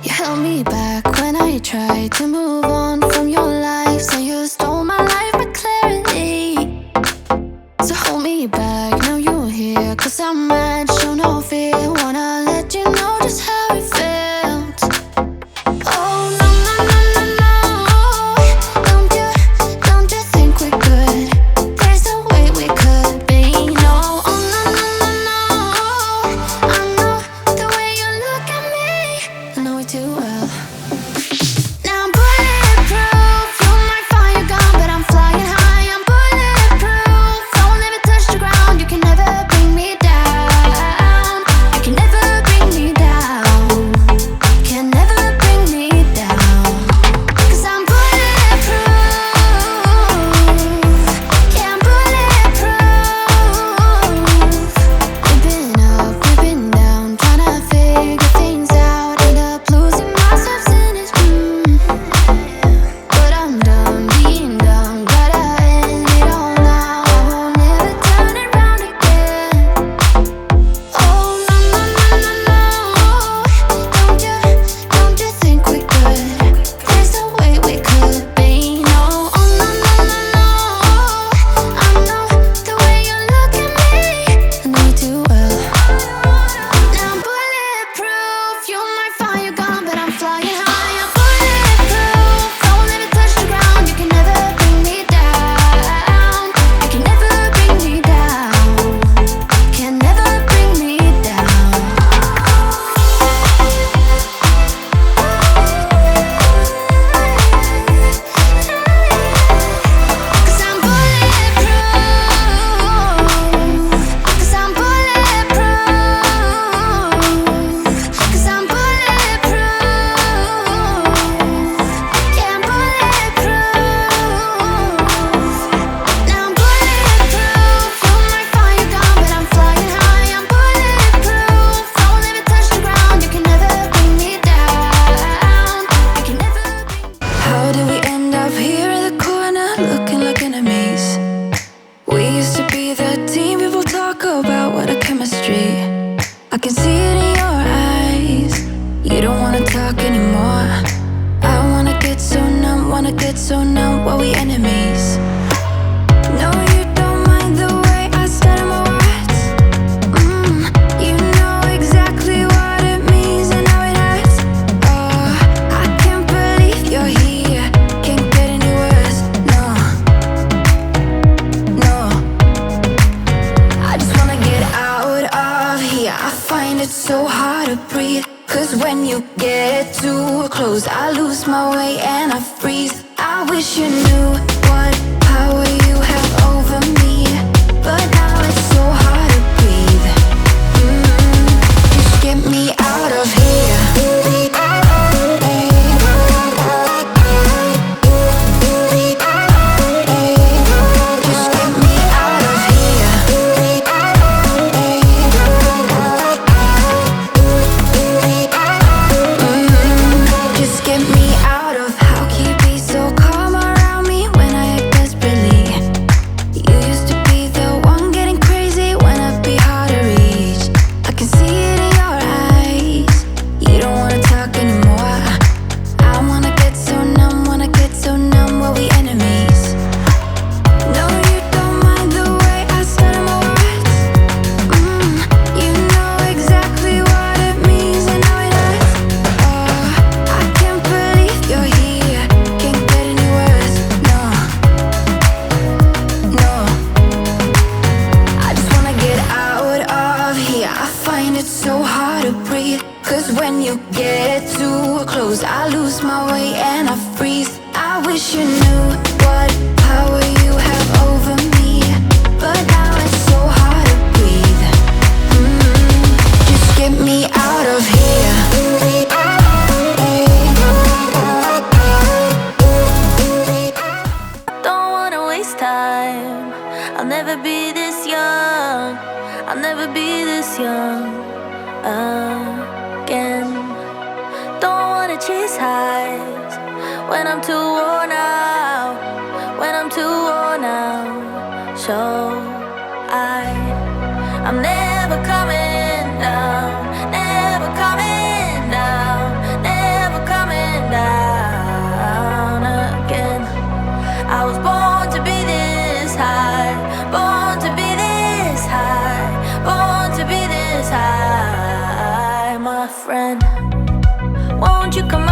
You held me back when I tried to move on from your life. So you stole my life with clarity. So hold me back, now you're here. Cause I'm mad, show no fear. Wanna let you know just how it felt. Oh no, no, no, no, no. Don't you think we could? There's a way we could be. No, oh no, no, no, no. I know the way you look at me, I know it too well. Now I'm bulletproof. You might find you're gone, but I'm flying high. I'm bulletproof. Don't let me touch the ground. You can never bring me down. You can never bring me down. Can never bring me down. Cause I'm bulletproof. Yeah, I'm bulletproof. We've been up, we've been down, trying to figure things out. End up losing myself in it. But I'm done being dumb. Gotta end it all now. I won't ever turn it round again. Oh no, no, no, no, no. Don't you think we could? There's a way we could be. No, oh no, no, no, no. I know the way you look at me, I know it too well. Now I'm bulletproof. You might find you're gone, but I'm flying high. I'm bulletproof. Don't let me touch the ground. You can never bring me down. You can never bring me down. Can never bring me down. Cause I'm bulletproof. Cause I'm bulletproof. Cause I'm bulletproof. Yeah, I'm bulletproof. Now I'm bulletproof. You might find you're gone, but I'm flying high. I'm bulletproof. Don't let me touch the ground. You can never bring me down. You can never bring. How did we end up here in the corner, looking like enemies? We used to be the team people talk about, what a chemistry. I can see it in your eyes. You don't wanna talk anymore. I wanna get so numb, while we enemies. No, you don't mind the way I stutter my words. You know exactly what it means and how it hurts. Oh, I can't believe you're here. Can't get any worse. No, no. I just wanna get out of here. I find it so hard to breathe. Cause when you get too close, I lose my way and I freeze. I wish you knew what power you have over me. But now it's so hard to breathe. Just get me out of here. Just get me out of here. Just get me out of. How can you be so calm around me when I act desperately? You used to be the one getting crazy when I'd be hard to reach. I can see it in your eyes. You don't wanna talk anymore. I wanna get so numb, while we enemies. No, you don't mind the way I stutter my words. You know exactly what it means and how it hurts. Oh, I can't believe you're here. Can't get any worse. No, no. I just wanna get out of here. I find it so hard to breathe. Cause when you get too close, I lose my way and I freeze. I wish you knew what power you have over me. But now it's so hard to breathe. Just get me out of here. Don't wanna waste time. I'll never be this young. I'll never be this young again. Don't wanna chase highs when I'm too worn out. When I'm too worn out. So I'm never coming down. Never coming down. Never won't you come